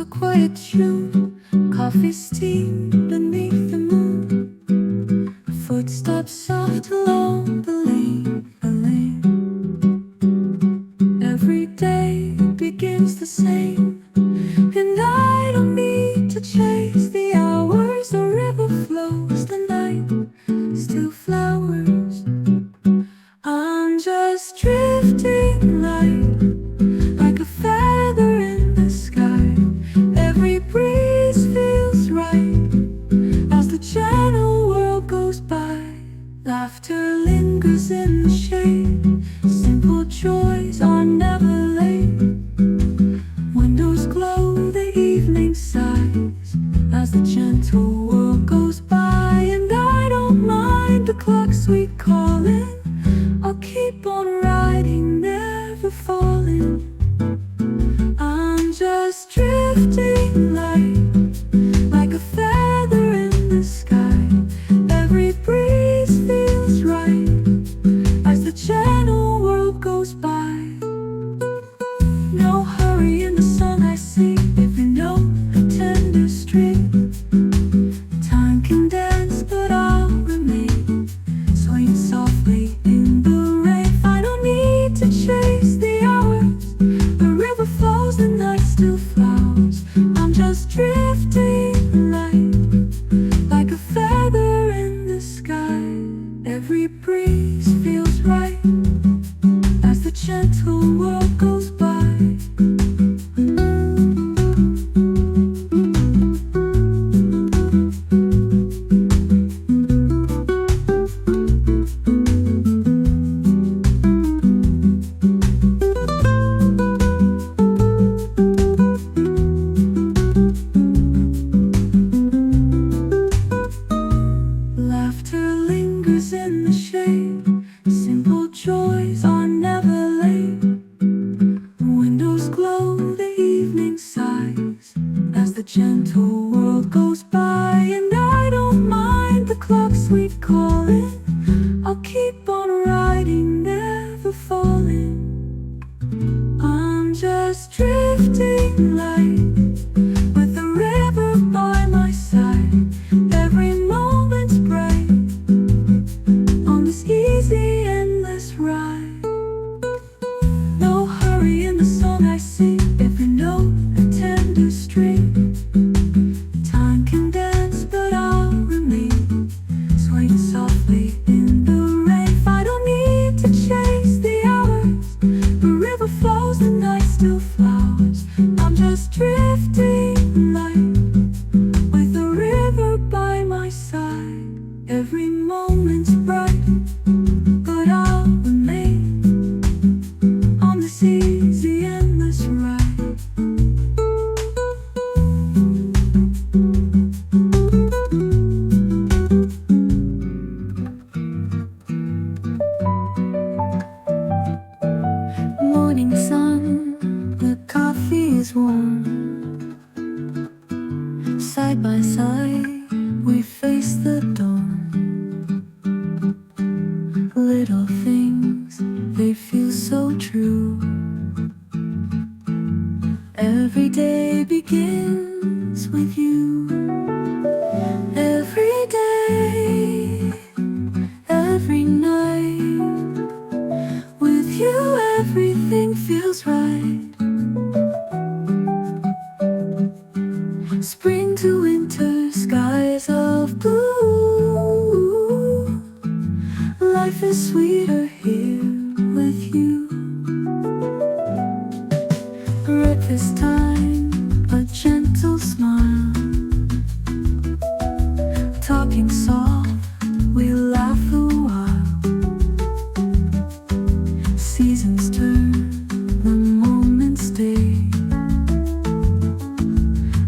a quiet June, coffee steamed beneath the moon, footsteps soft along the lane, Every day begins the same, and I don't need to chase the hours. The river flows, the night still flowers. I'm just drifting light, like a feather in the sky. Every breeze feels right as the gentle world goes by. Laughter lingers in the shade, simple joys are never late. Windows glow, the evening sighs as the gentle world goes by. And I don't mind the clock's sweet calling, I'll keep on riding, never falling. I'm just drifting light, like a feather in the sky. Every breeze feels right as the gentle world goes by. No hurry in the song I sing, every note a tender string. Time can dance, but I'll remain swaying softly in the rain. I don't need to chase the hours, the river flows, the night still flowers. I'm just drifting light, like a feather in the sky. Every breeze feels right as the gentle world goes by. Laughter lingers in the shade, simple joys are never late. Windows glow, the evening sighs as the gentle world goes by. And I don't mind the clock's sweet calling, I'll keep on riding, never falling. I'm just drifting light, with the river by my side. Every moment's bright on this easy, endless ride. No hurry in the song I sing, every note a tender string. Time can dance, but I'll remain swaying softly in the rain. I don't need to chase the hours, the river flows, the night still flowers. I'm just drifting light, with the river by my side. Every moment's bright, but I'll remain on this easy, endless ride. Morning sun, the coffee is warm. Side by side, we face the dawn. Little things, they feel so true. Every day begins with you. Every day, every night, with you everything feels right. Spring to winter, skies of blue. Life is sweeter here with you. Breakfast time, a gentle smile. Talking soft, we laugh a while. Seasons turn, the moments stay.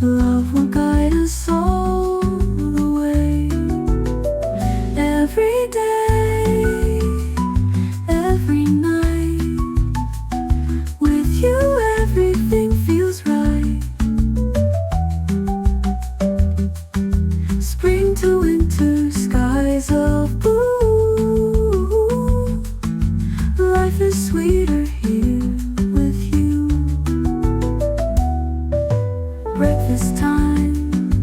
Love will guide us all the way. Every day, every night, with you everything feels right. Spring to winter, skies of blue. Life is sweeter here with you. This time,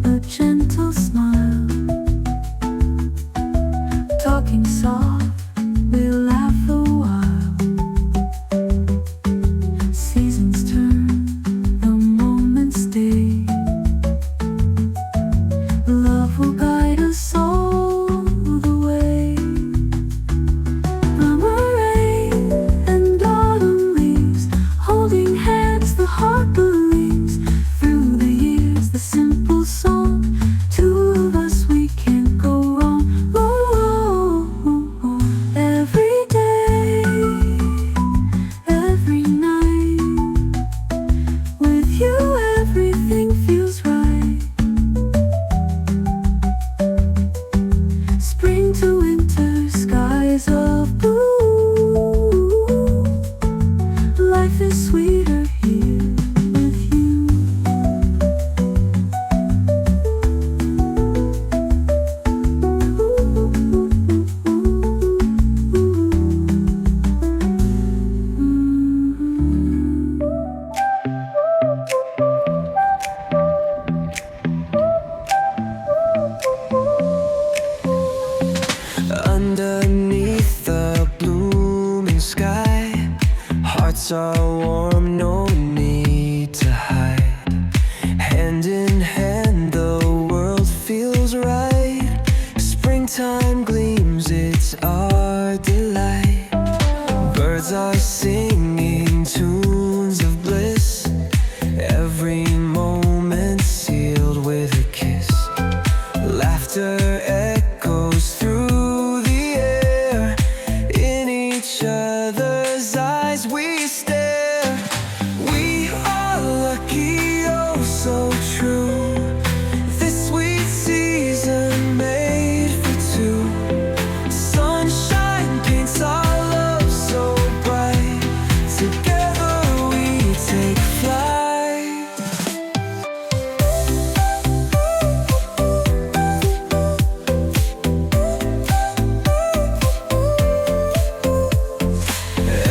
a gentle smile. Talking soft, we laugh a while. Seasons turn, the moments stay. Love will guide us all the way. Summer rain and autumn leaves, holding hands, the heart believes. Through the years, the simple song, two of us, we can't go wrong. Oh, every day, every night, with you everything feels right. Spring to winter, skies of blue. Life is sweeter here with you. Underneath the blooming sky, hearts are warm, no need to hide. Hand in hand, the world feels right. Springtime gleams, it's our delight. Birds are singing tunes of bliss, every moment sealed with a kiss. Laughter echoes through the air, in each other's eyes we stare. We are lucky, oh so true. This sweet season made for two. Sunshine paints our love so bright. Together we take flight.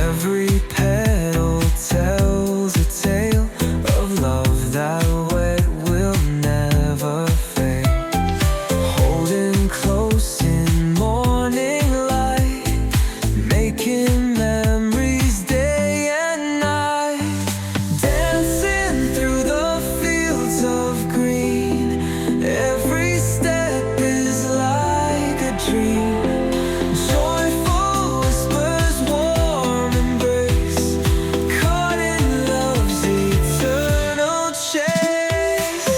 Every petal tells a tale of love that wet will never fade. Holding close in morning light, making memories day and night. Dancing through the fields of green, every step is like a dream. Joyful whispers, warm embrace, caught in love's eternal chase.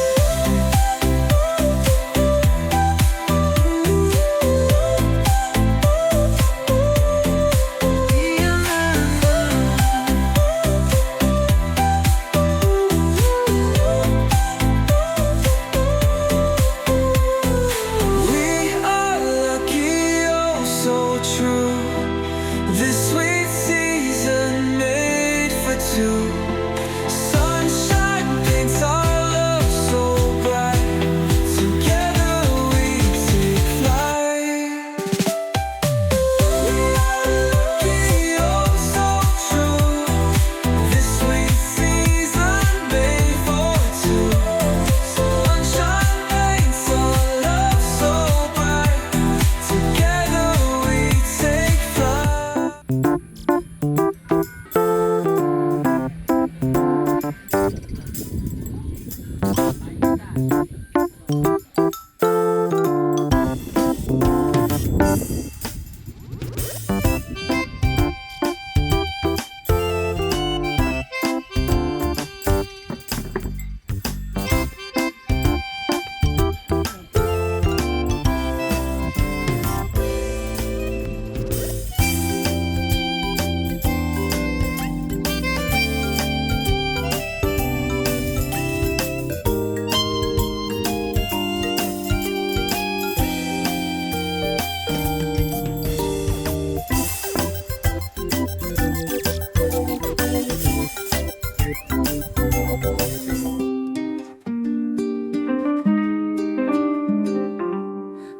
We are lucky, oh so true. This sweet season made for two. Sunshine paints our love so bright. Together we take flight. We are lucky, oh so true. This sweet season made for two. Sunshine paints our love so bright. Together we take flight.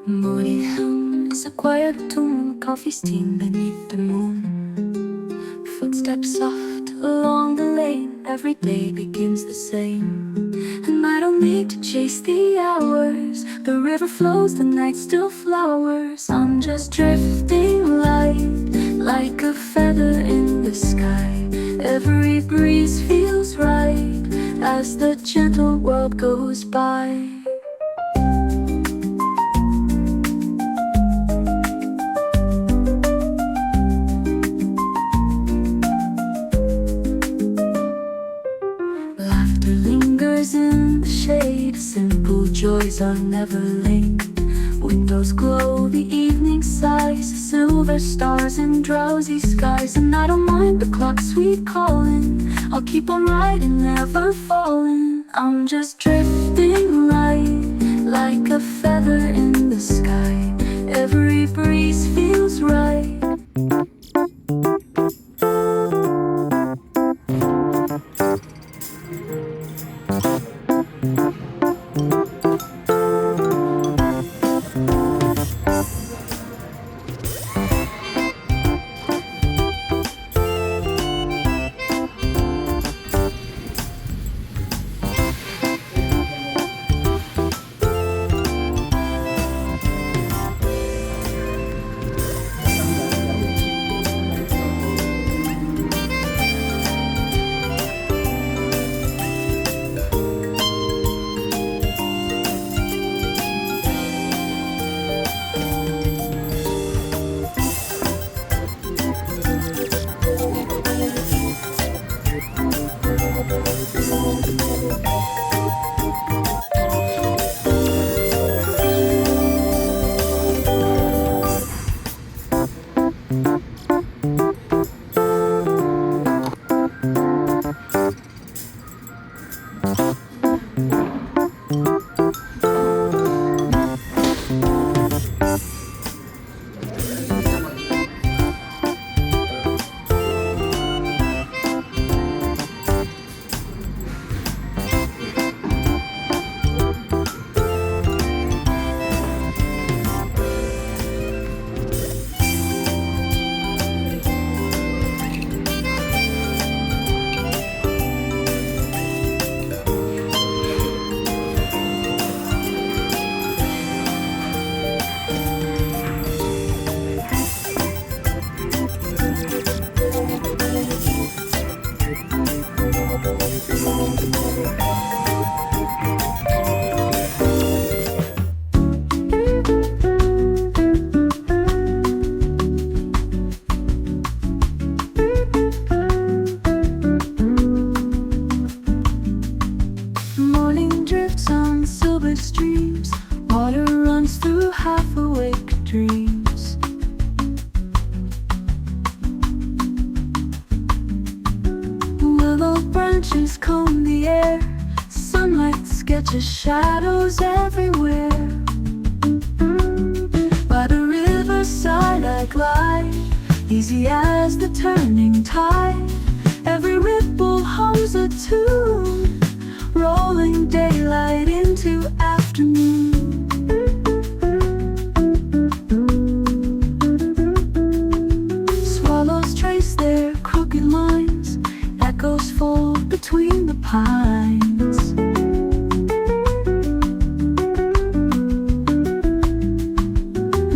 Morning hum is a quiet tune, coffee steam beneath the moon. Footsteps soft along the lane, every day begins the same. And I don't need to chase the hours. The river flows, the night still flowers. I'm just drifting light, like a feather in the sky. Every breeze feels right as the gentle world goes by. Laughter lingers in the shade. Simple joys are never late. Windows glow, the evening sighs. Silver stars in drowsy skies. And I don't mind the clock's sweet calling. I'll keep on riding, never falling. I'm just drifting light, like a feather in the sky. Every breeze feels right. Morning drifts on silver streams. Water runs through half-awake dreams. Willow branches comb the air. Sunlight sketches shadows everywhere. By the riverside I glide, easy as the turning tide. Every ripple hums a tune, rolling daylight into afternoon. Swallows trace their crooked lines, echoes fall between the pines.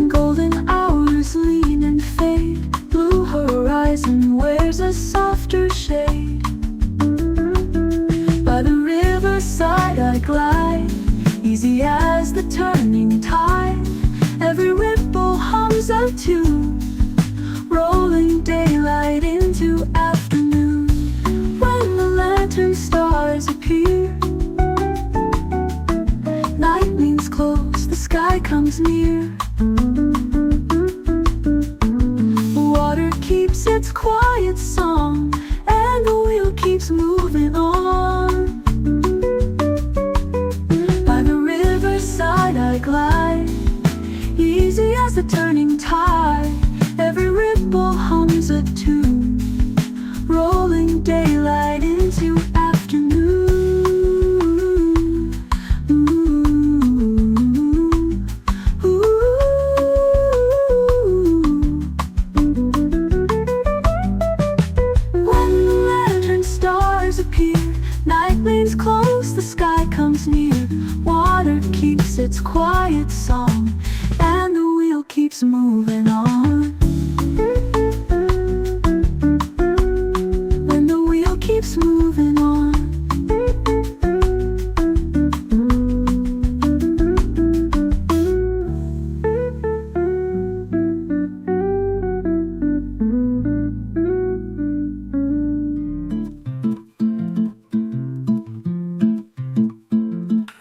Golden hours lean and fade, blue horizon wears a softer shade. By the riverside I glide, easy as the turning tide. Every ripple hums a tune, rolling daylight into afternoon. When the lantern stars appear, night leans close, the sky comes near. Water keeps its quiet song, and the wheel keeps moving on. By the riverside I glide, easy as the turning tide. Every ripple hums a tune, rolling daylight into afternoon. Ooh, ooh, ooh. near. Water keeps its quiet song, and the wheel keeps moving on. When the wheel keeps moving on.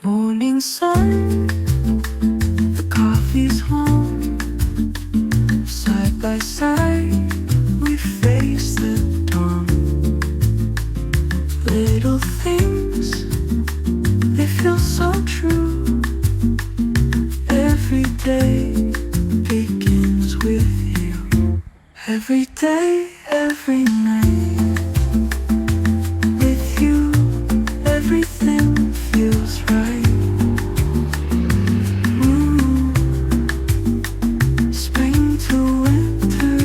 Morning sun, the coffee's home. Side by side, we face the dawn. Little things, they feel so true. Every day begins with you. Every day, every night. With you, everything feels right. Spring to winter,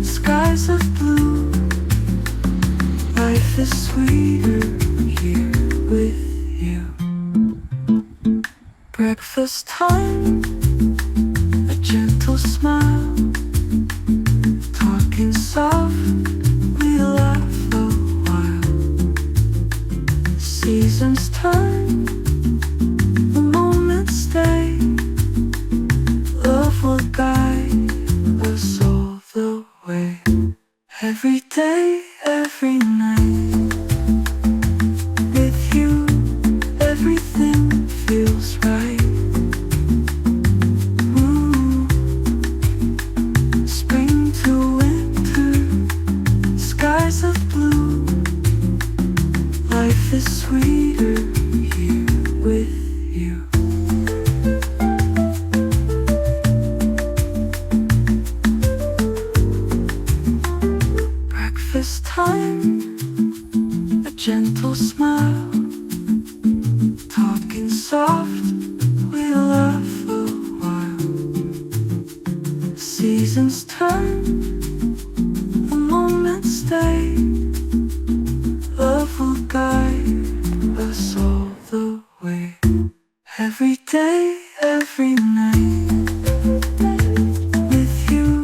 skies of blue. Life is sweeter here with you. Breakfast time, a gentle smile. Talking soft, we laugh a while. Seasons turn, the moments stay. Love will guide us all the way. Every day, every night. With you, everything feels right. Spring to winter, skies of blue. Life is sweeter here with you. Breakfast time, a gentle smile. Talking soft, we laugh a while. Seasons turn, the moments stay. Love will guide us all the way. Every day, every night. With you,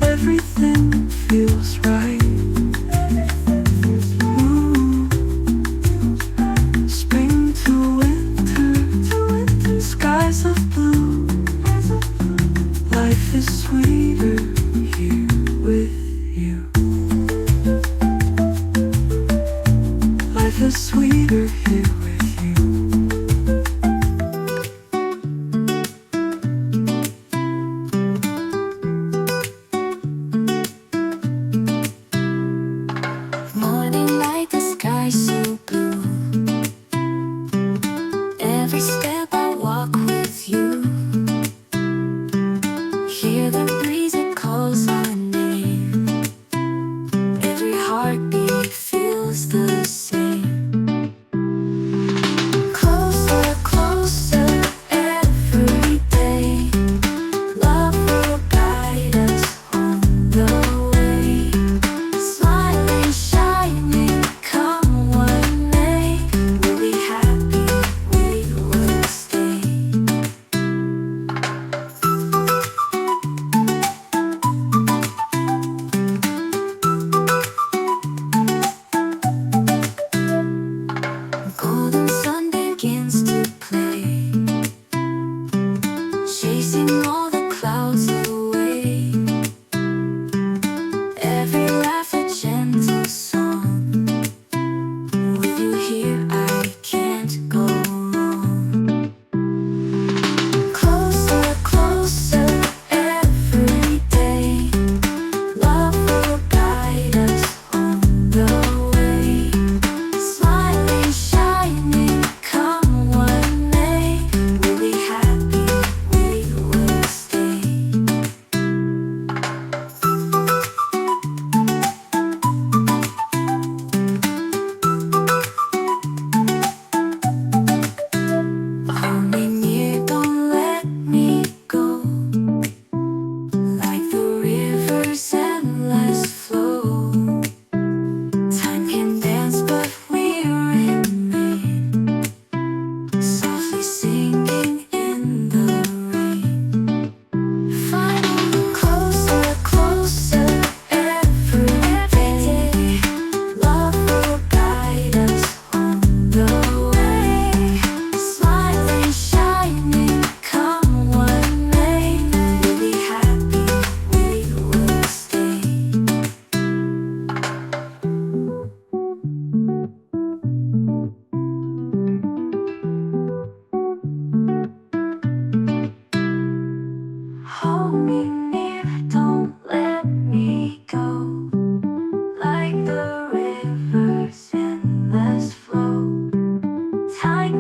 everything feels right. Spring to winter, skies of blue. Life is sweeter here with you. Life is sweeter here with you.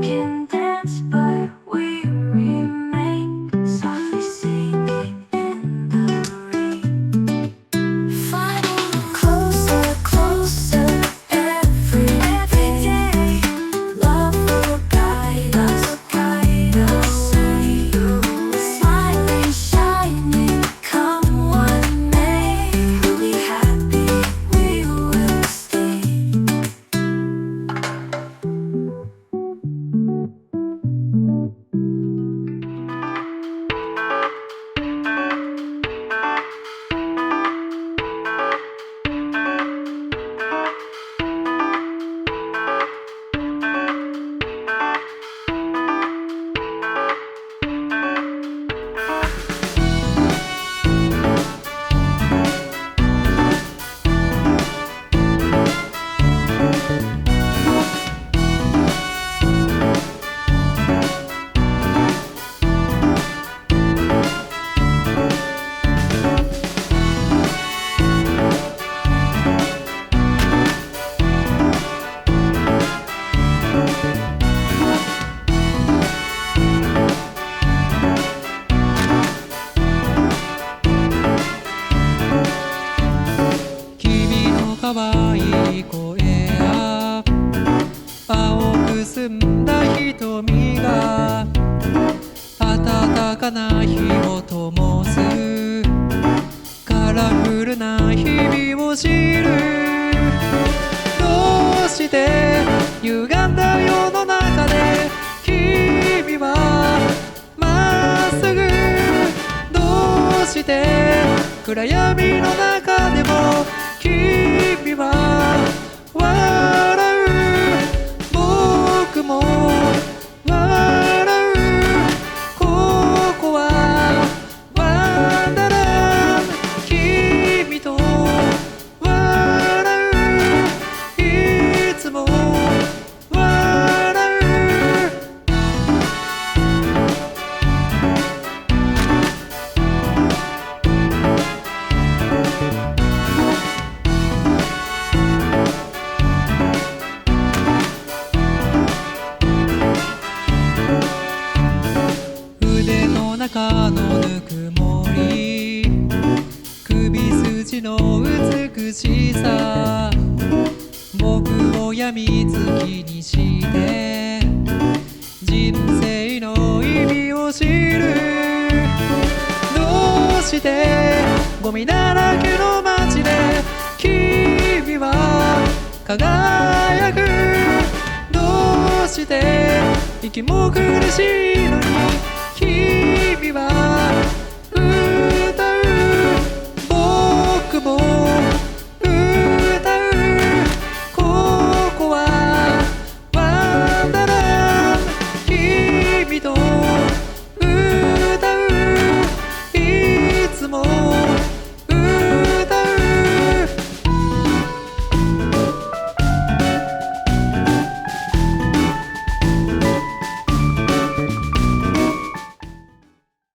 can dance, but we remain softly singing in the rain. Final closer, closer every day. Love will guide us away. Smiling, shining, come what may. We'll be happy, we will stay. 君の可愛い声や青く澄んだ瞳が暖かな日を灯すカラフルな日々を知る。どうして歪んだ世の中で君はまっすぐ、どうして暗闇の中でも君は笑う。僕も笑う。ここはワンダランド。君と笑う。いつも笑う。腕の中のぬくもり、首筋の美しさ、僕を病みつきにして人生の意味を知る。どうしてゴミだらけの街で君は輝く。どうして息も苦しいのに君は